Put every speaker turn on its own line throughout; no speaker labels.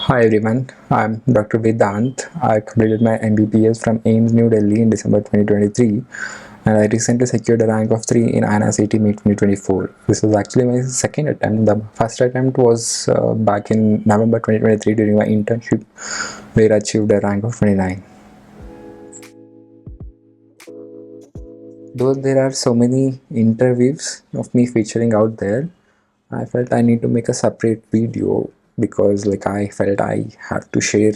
Hi everyone, I'm Dr. Vedant. I completed my MBBS from AIIMS New Delhi in December 2023 and I recently secured a rank of 3 in INICET May 2024. This was actually my second attempt. The first attempt was back in November 2023 during my internship where I achieved a rank of 29. Though there are so many interviews of me featuring out there, I felt I need to make a separate video because I felt I had to share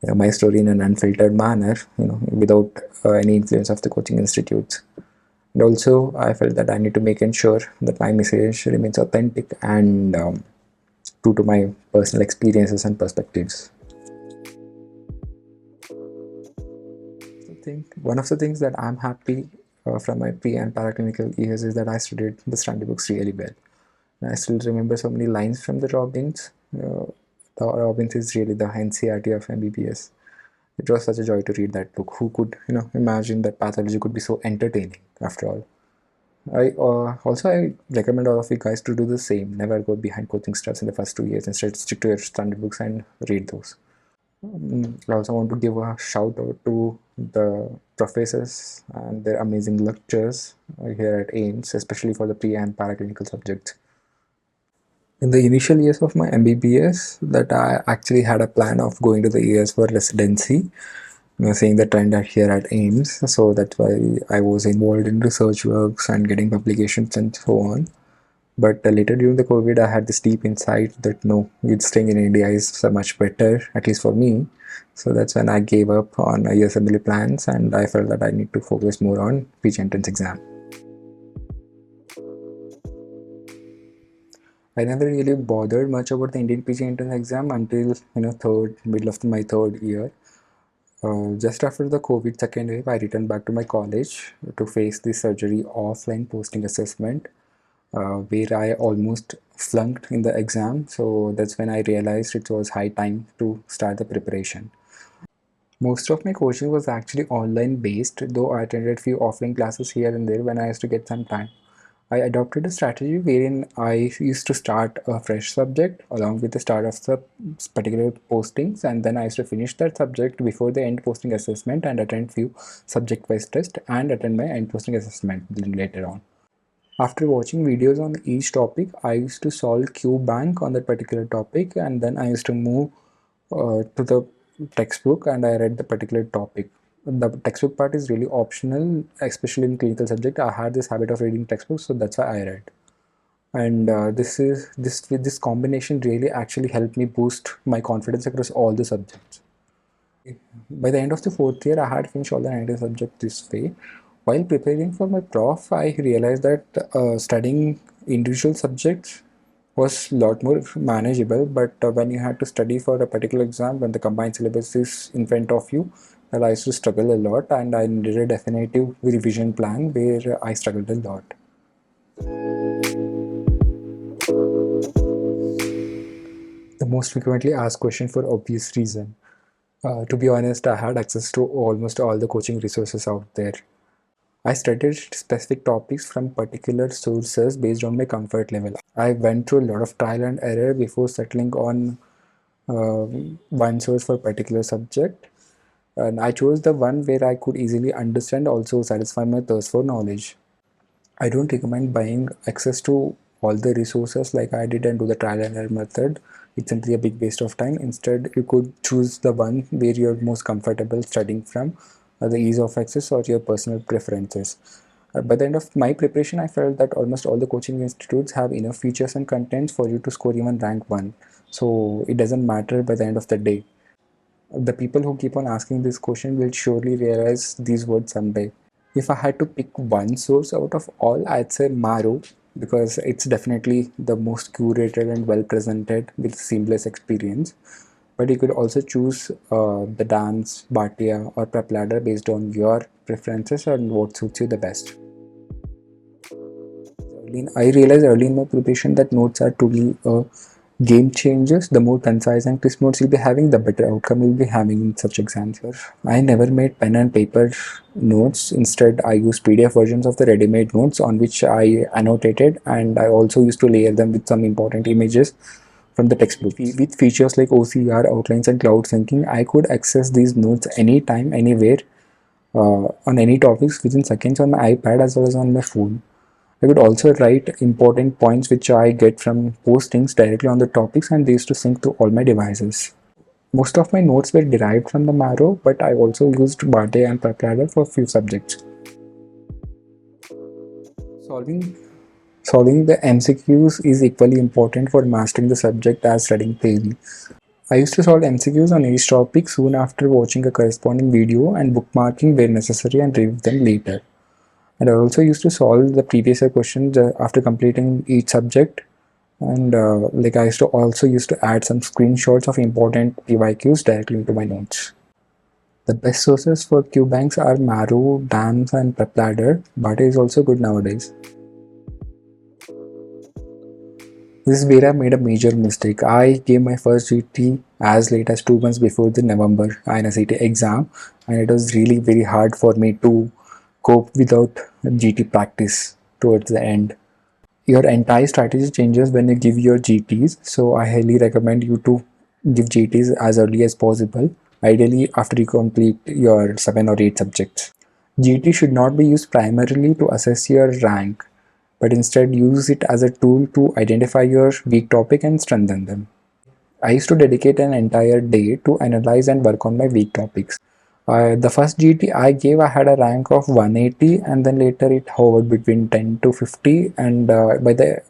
my story in an unfiltered manner, without any influence of the coaching institutes. And also, I felt that I need to make sure that my message remains authentic and true to my personal experiences and perspectives. One of the things that I'm happy from my pre and paraclinical years is that I studied the study books really well. And I still remember so many lines from the Robbins. The Robbins is really the NCRT of MBBS. It was such a joy to read that book. Who could, imagine that pathology could be so entertaining after all? I recommend all of you guys to do the same. Never go behind coaching stuffs in the first 2 years. Instead, stick to your standard books and read those. I also want to give a shout out to the professors and their amazing lectures here at AIIMS, especially for the pre and paraclinical subjects. In the initial years of my MBBS, that I actually had a plan of going to the US for residency, seeing the trend here at AIIMS. So that's why I was involved in research works and getting publications and so on. But later during the COVID, I had this deep insight that no, staying in India is so much better, at least for me. So that's when I gave up on USMLE plans and I felt that I need to focus more on PG entrance exam. I never really bothered much about the Indian PG entrance exam until middle of my third year. Just after the COVID second wave, I returned back to my college to face the surgery offline posting assessment, where I almost flunked in the exam. So that's when I realized it was high time to start the preparation. Most of my coaching was actually online based, though I attended few offline classes here and there when I used to get some time. I adopted a strategy wherein I used to start a fresh subject along with the start of the particular postings, and then I used to finish that subject before the end posting assessment and attend few subject-wise tests and attend my end posting assessment later on. After watching videos on each topic, I used to solve Qbank on that particular topic, and then I used to move to the textbook and I read the particular topic. The textbook part is really optional, especially in clinical subject. I had this habit of reading textbooks, so that's why I read. And this combination really actually helped me boost my confidence across all the subjects. By the end of the fourth year, I had finished all the 90 subjects this way. While preparing for my prof, I realized that studying individual subjects was a lot more manageable, but when you had to study for a particular exam, when the combined syllabus is in front of you, well, I used to struggle a lot, and I needed a definitive revision plan where I struggled a lot. The most frequently asked question for obvious reason. To be honest, I had access to almost all the coaching resources out there. I studied specific topics from particular sources based on my comfort level. I went through a lot of trial and error before settling on one source for a particular subject. And I chose the one where I could easily understand, also satisfy my thirst for knowledge. I don't recommend buying access to all the resources like I did and do the trial and error method. It's simply a big waste of time. Instead, you could choose the one where you're most comfortable studying from, the ease of access or your personal preferences. By the end of my preparation, I felt that almost all the coaching institutes have enough features and contents for you to score even rank 1. So it doesn't matter by the end of the day. The people who keep on asking this question will surely realize these words someday. If I had to pick one source out of all, I'd say Maro, because it's definitely the most curated and well presented with seamless experience. But you could also choose the Dance, Bhatia or Prep Ladder based on your preferences and what suits you the best. I realized early in my preparation that notes are truly game changers. The more concise and crisp notes you'll be having, the better outcome you'll be having in such exams. I never made pen and paper notes. Instead, I used PDF versions of the ready-made notes on which I annotated, and I also used to layer them with some important images from the textbook. With features like OCR, outlines, and cloud syncing, I could access these notes anytime, anywhere, on any topics within seconds on my iPad as well as on my phone. I could also write important points which I get from postings directly on the topics, and they used to sync to all my devices. Most of my notes were derived from the Marrow, but I also used Bate and PrepRadar for a few subjects. Solving Solving the MCQs is equally important for mastering the subject as studying theory. I used to solve MCQs on each topic soon after watching a corresponding video and bookmarking where necessary and review them later. And I also used to solve the previous year questions after completing each subject. And like I used to also used to add some screenshots of important PYQs directly into my notes. The best sources for Qbanks are Maru, DAMS, and PrepLadder. Bata is also good nowadays. This is where I made a major mistake. I gave my first GT as late as 2 months before the November INICET exam, and it was really very hard for me to cope without GT practice towards the end. Your entire strategy changes when you give your GTs, so I highly recommend you to give GTs as early as possible, ideally after you complete your 7 or 8 subjects. GT should not be used primarily to assess your rank, but instead use it as a tool to identify your weak topic and strengthen them. I used to dedicate an entire day to analyze and work on my weak topics. The first GT I gave, I had a rank of 180, and then later it hovered between 10 to 50. And by the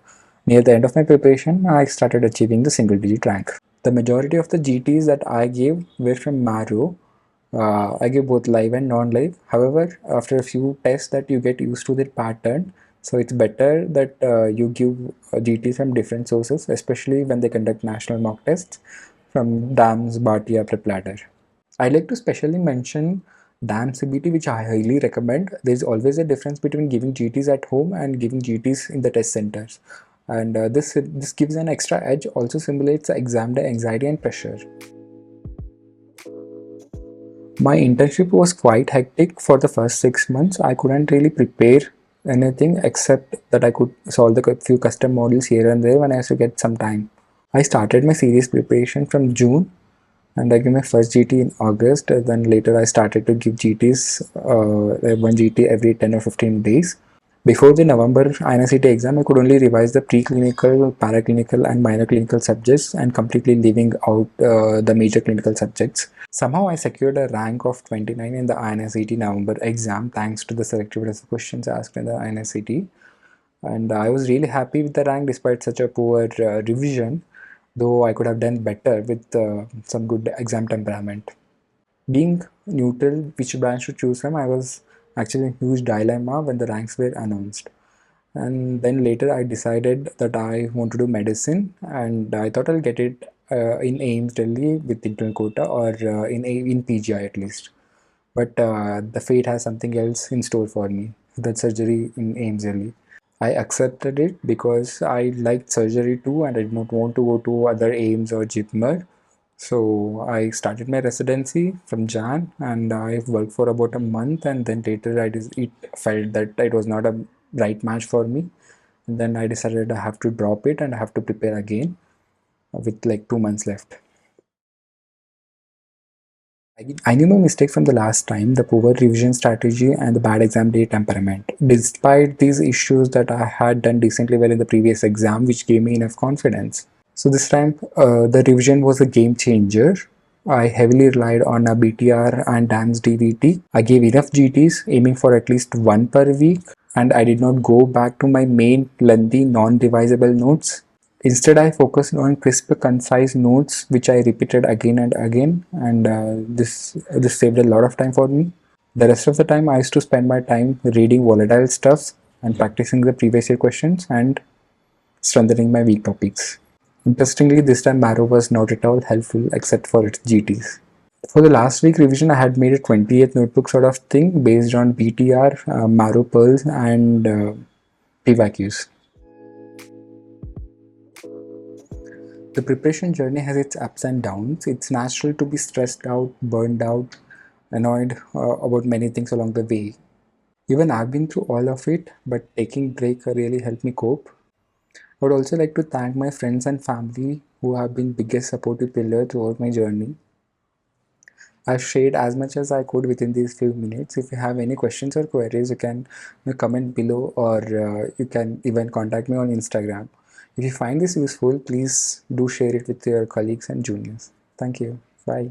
near the end of my preparation, I started achieving the single digit rank. The majority of the GTs that I gave were from Maru. I gave both live and non-live. However, after a few tests that you get used to the pattern, so it's better that you give GTs from different sources, especially when they conduct national mock tests from DAMS, Bhatia, PrepLadder. I like to specially mention DAM CBT, which I highly recommend. There's always a difference between giving GTs at home and giving GTs in the test centers. And this gives an extra edge, also simulates the exam day anxiety and pressure. My internship was quite hectic for the first 6 months. I couldn't really prepare anything except that I could solve the few custom models here and there when I used to get some time. I started my serious preparation from June, and I gave my first GT in August. Then later I started to give GTs, one GT every 10 or 15 days. Before the November INICET exam, I could only revise the preclinical, paraclinical, and minor clinical subjects and completely leaving out the major clinical subjects. Somehow I secured a rank of 29 in the INICET November exam thanks to the selectivity of questions asked in the INICET. And I was really happy with the rank despite such a poor revision, though I could have done better with some good exam temperament. Being neutral which branch to choose from, I was actually in a huge dilemma when the ranks were announced. And then later I decided that I want to do medicine, and I thought I'll get it in AIIMS Delhi with internal quota, or in PGI at least. But the fate has something else in store for me, that surgery in AIIMS Delhi. I accepted it because I liked surgery too, and I did not want to go to other AIIMS or JIPMER. So I started my residency from Jan, and I worked for about a month, and then later it felt that it was not a right match for me. And then I decided I have to drop it and I have to prepare again with like 2 months left. I knew my mistake from the last time, the poor revision strategy and the bad exam day temperament. Despite these issues, that I had done decently well in the previous exam, which gave me enough confidence. So this time, the revision was a game changer. I heavily relied on a BTR and DAMS DVT. I gave enough GTs, aiming for at least one per week, and I did not go back to my main lengthy non-revisable notes. Instead, I focused on crisp, concise notes, which I repeated again and again, and this saved a lot of time for me. The rest of the time, I used to spend my time reading volatile stuffs and practicing the previous year questions and strengthening my weak topics. Interestingly, this time Marrow was not at all helpful except for its GTs. For the last week revision, I had made a 28th notebook sort of thing based on BTR, Marrow Pearls, and PYQs. The preparation journey has its ups and downs. It's natural to be stressed out, burned out, annoyed about many things along the way. Even I've been through all of it, but taking break really helped me cope. I would also like to thank my friends and family who have been biggest supportive pillar throughout my journey. I've shared as much as I could within these few minutes. If you have any questions or queries, you can comment below, or you can even contact me on Instagram. If you find this useful, please do share it with your colleagues and juniors. Thank you. Bye.